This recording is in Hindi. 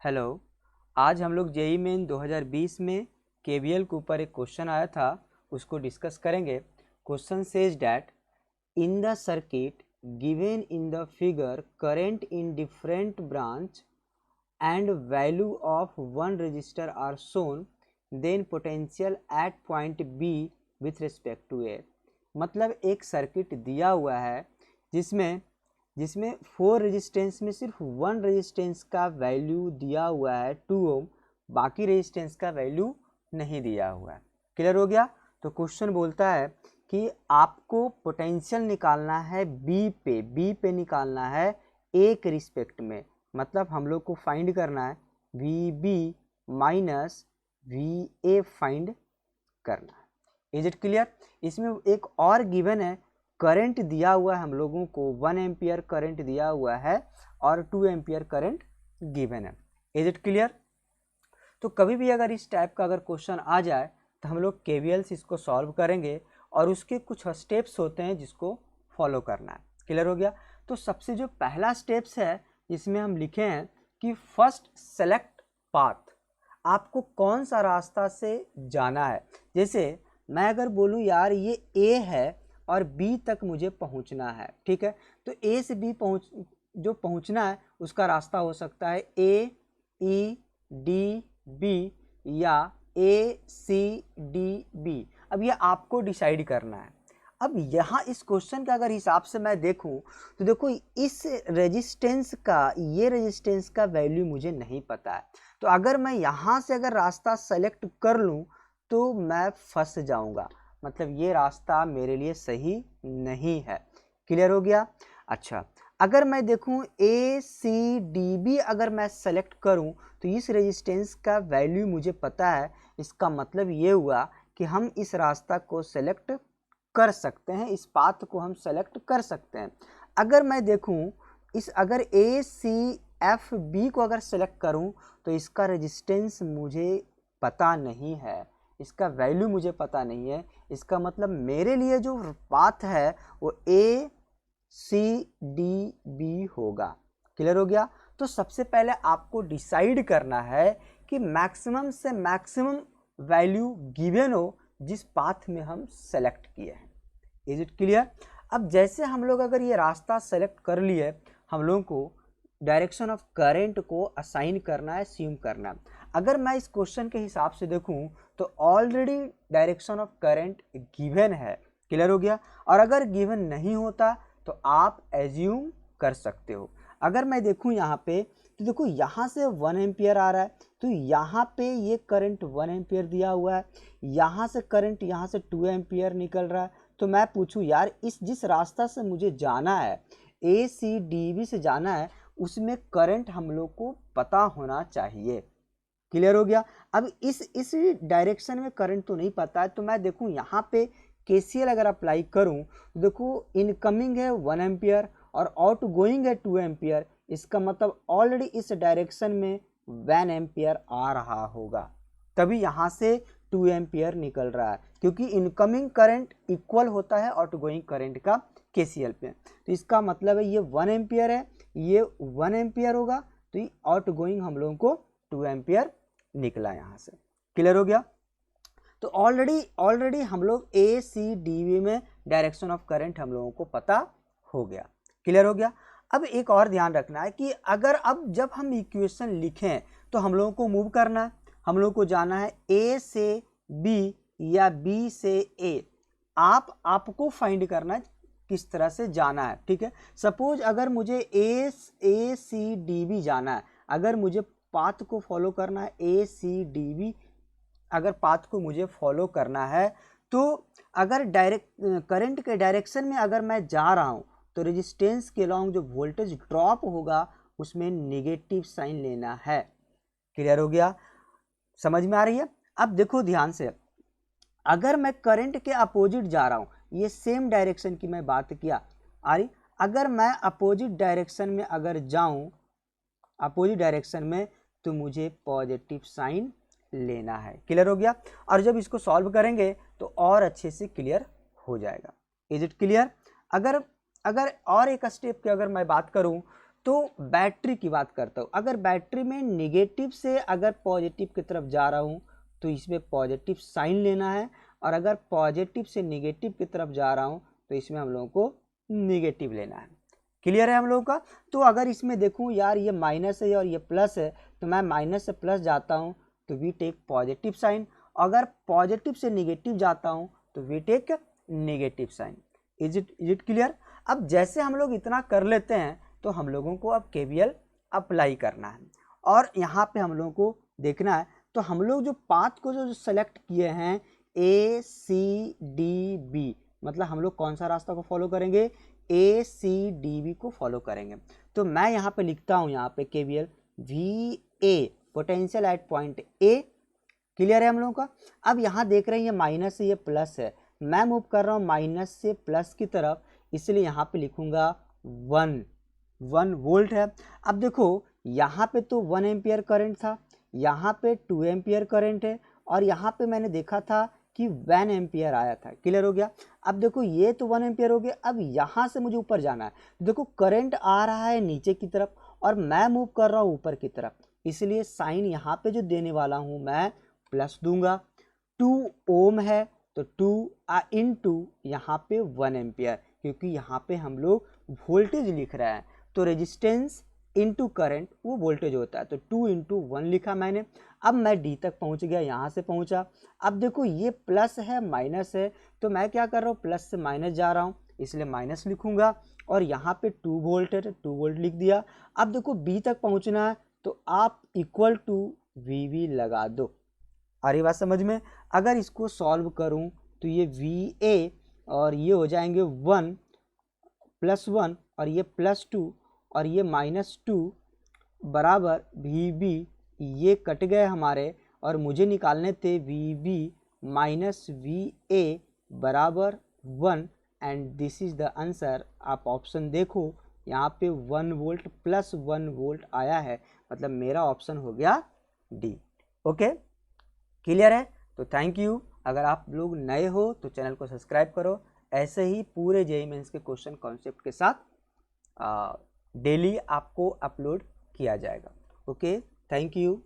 हेलो। आज हम लोग जेई मेन 2020 में केवीएल के ऊपर एक क्वेश्चन आया था, उसको डिस्कस करेंगे। Question says that in the circuit given in the figure current in different branch and value of one resistor are shown, then potential at point B with respect to A. मतलब एक सर्किट दिया हुआ है जिसमें जिसमें 4 रेजिस्टेंस में सिर्फ 1 रेजिस्टेंस का वैल्यू दिया हुआ है 2 ओम, बाकी रेजिस्टेंस का वैल्यू नहीं दिया हुआ है। क्लियर हो गया? तो क्वेश्चन बोलता है कि आपको पोटेंशियल निकालना है बी पे निकालना है ए के रिस्पेक्ट में। मतलब हम लोग को फाइंड करना है V B minus V A find करना है। Is it clear? इसमें एक और गिवन है, करंट दिया हुआ है हम लोगों को 1 एम्पियर करंट दिया हुआ है और 2 एम्पियर करंट गिवन है। Is it clear? तो कभी भी अगर इस टाइप का अगर क्वेश्चन आ जाए तो हम लोग केवीएल से इसको सॉल्व करेंगे और उसके कुछ स्टेप्स होते हैं जिसको फॉलो करना है। क्लियर हो गया? तो सबसे जो पहला स्टेप्स है जिसमें हम लिखे हैं कि फर्स्ट सेलेक्ट पाथ, आपको कौन सा रास्ता से जाना है। जैसे मैं अगर बोलूँ यार ये ए है और बी तक मुझे पहुंचना है, ठीक है, तो ए से बी पहुंचना है उसका रास्ता हो सकता है ए ई डी बी या ए सी डी बी। अब ये आपको डिसाइड करना है। अब यहाँ इस क्वेश्चन के अगर हिसाब से मैं देखूं तो देखो इस रेजिस्टेंस का, ये रेजिस्टेंस का वैल्यू मुझे नहीं पता है, तो अगर मैं यहाँ से अगर रास्ता सेलेक्ट कर लूँ तो मैं फंस जाऊँगा। मतलब ये रास्ता मेरे लिए सही नहीं है। क्लियर हो गया? अच्छा, अगर मैं देखूं ए सी डी बी अगर मैं सेलेक्ट करूं तो इस रेजिस्टेंस का वैल्यू मुझे पता है। इसका मतलब ये हुआ कि हम इस रास्ता को सेलेक्ट कर सकते हैं, इस पाथ को हम सेलेक्ट कर सकते हैं। अगर मैं देखूं अगर ए सी एफ बी को अगर सेलेक्ट करूं तो इसका रेजिस्टेंस मुझे पता नहीं है, इसका वैल्यू मुझे पता नहीं है। इसका मतलब मेरे लिए जो पाथ है वो ए सी डी बी होगा। क्लियर हो गया? तो सबसे पहले आपको डिसाइड करना है कि मैक्सिमम से मैक्सिमम वैल्यू गिवन हो जिस पाथ में हम सेलेक्ट किए हैं। Is it clear? अब जैसे हम लोग अगर ये रास्ता सेलेक्ट कर लिए, हम लोगों को डायरेक्शन ऑफ करंट को असाइन करना है, अस्यूम करना है। अगर मैं इस क्वेश्चन के हिसाब से देखूं तो already direction of current given है। क्लियर हो गया? और अगर गिवन नहीं होता तो आप एज्यूम कर सकते हो। अगर मैं देखूं यहाँ पे तो देखो यहाँ से 1 एम्पियर आ रहा है, तो यहाँ पे ये करंट 1 एम्पियर दिया हुआ है, यहाँ से करंट यहाँ से 2 एम्पियर निकल रहा है। तो मैं पूछूं यार जिस रास्ता से मुझे जाना है, ए सी डी बी से जाना है, उसमें करंट हम लोग को पता होना चाहिए। क्लियर हो गया? अब इस डायरेक्शन में करंट तो नहीं पता है, तो मैं देखूं यहाँ पे केसीएल अगर अप्लाई करूं तो देखो इनकमिंग है 1 एम्पियर और आउट गोइंग है 2 एम्पियर। इसका मतलब ऑलरेडी इस डायरेक्शन में 1 एम्पियर आ रहा होगा, तभी यहाँ से 2 एम्पियर निकल रहा है, क्योंकि इनकमिंग करंट इक्वल होता है आउट गोइंग करंट का केसीएल पे। तो इसका मतलब है ये 1 एम्पियर है, ये 1 एम्पियर होगा, तो ये आउट गोइंग हम लोगों को 2 एम्पियर निकला यहाँ से। क्लियर हो गया? तो ऑलरेडी हम लोग ए सी डी बी में डायरेक्शन ऑफ करंट हम लोगों को पता हो गया। क्लियर हो गया? अब एक और ध्यान रखना है कि अगर अब जब हम इक्वेशन लिखें तो हम लोगों को मूव करना है, हम लोगों को जाना है ए से बी या बी से ए। आपको फाइंड करना है किस तरह से जाना है, ठीक है। सपोज अगर मुझे ए सी डी बी जाना है, अगर मुझे पाथ को फॉलो करना है ए सी डी बी, अगर पाथ को मुझे फॉलो करना है तो अगर करंट के डायरेक्शन में अगर मैं जा रहा हूं तो रेजिस्टेंस के अलॉन्ग जो वोल्टेज ड्रॉप होगा उसमें नेगेटिव साइन लेना है। क्लियर हो गया? समझ में आ रही है? अब देखो ध्यान से, अगर मैं करंट के अपोजिट जा रहा हूं, ये सेम डायरेक्शन की मैं बात किया आ रही, अगर मैं अपोजिट डायरेक्शन में अगर जाऊं, अपोजिट डायरेक्शन में, तो मुझे पॉजिटिव साइन लेना है। क्लियर हो गया? और जब इसको सॉल्व करेंगे तो और अच्छे से क्लियर हो जाएगा। Is it clear? अगर और एक स्टेप की अगर मैं बात करूं तो बैटरी की बात करता हूँ, अगर बैटरी में निगेटिव से अगर पॉजिटिव की तरफ जा रहा हूँ तो इसमें पॉजिटिव साइन लेना है, और अगर पॉजिटिव से निगेटिव की तरफ जा रहा हूँ तो इसमें हम लोगों को निगेटिव लेना है। क्लियर है हम लोगों का? तो अगर इसमें देखूँ यार ये माइनस है और ये प्लस है, तो मैं माइनस से प्लस जाता हूँ तो वी टेक पॉजिटिव साइन, अगर पॉजिटिव से निगेटिव जाता हूँ तो we take negative sign. Is it clear? अब जैसे हम लोग इतना कर लेते हैं तो हम लोगों को अब KVL अप्लाई करना है, और यहाँ पे हम लोगों को देखना है। तो हम लोग जो पाथ को जो सेलेक्ट किए हैं ACDB, मतलब हम लोग कौन सा रास्ता को फॉलो करेंगे? ACDB को फॉलो करेंगे। तो मैं यहाँ पे लिखता हूँ यहाँ पे KVL VA potential at point A। Clear है हम लोगों का? अब यहाँ देख रहे हैं ये माइनस है ये प्लस है, मैं मूव कर रहा हूँ माइनस से प्लस की तरफ, इसलिए यहाँ पे लिखूंगा 1 वोल्ट है। अब देखो यहाँ पे तो 1 एम्पियर करंट था, यहाँ पे 2 एम्पियर करंट है, और यहाँ पे मैंने देखा था कि 1 एम्पियर आया था। क्लियर हो गया? अब देखो ये तो 1 एम्पियर हो गया, अब यहाँ से मुझे ऊपर जाना है। देखो करंट आ रहा है नीचे की तरफ और मैं मूव कर रहा हूँ ऊपर की तरफ, इसलिए साइन यहाँ पे जो देने वाला हूँ मैं प्लस दूंगा। 2 ओम है तो 2 इंटू यहाँ पे 1 एम्पियर, क्योंकि यहाँ पे हम लोग वोल्टेज लिख रहे हैं तो रेजिस्टेंस इंटू करंट वो वोल्टेज होता है, तो 2 इंटू 1 लिखा मैंने। अब मैं डी तक पहुँच गया, यहाँ से पहुँचा। अब देखो ये प्लस है माइनस है, तो मैं क्या कर रहा हूँ प्लस से माइनस जा रहा हूँ, इसलिए माइनस लिखूंगा, और यहाँ पे 2 वोल्ट है तो 2 वोल्ट लिख दिया। अब देखो बी तक पहुँचना है तो आप इक्वल टू VV लगा दो। आ रही बात समझ में? अगर इसको सॉल्व करूं तो ये VA और ये हो जाएंगे 1 + 1 और ये +2 और ये -2 बराबर VB, ये कट गए हमारे, और मुझे निकालने थे VB - VA बराबर 1, and this is the answer. आप ऑप्शन देखो यहाँ पे 1 वोल्ट + 1 वोल्ट आया है, मतलब मेरा ऑप्शन हो गया डी। ओके, क्लियर है? तो थैंक यू। अगर आप लोग नए हो तो चैनल को सब्सक्राइब करो, ऐसे ही पूरे JEE मेंस के क्वेश्चन कॉन्सेप्ट के साथ डेली आपको अपलोड किया जाएगा। Okay, thank you.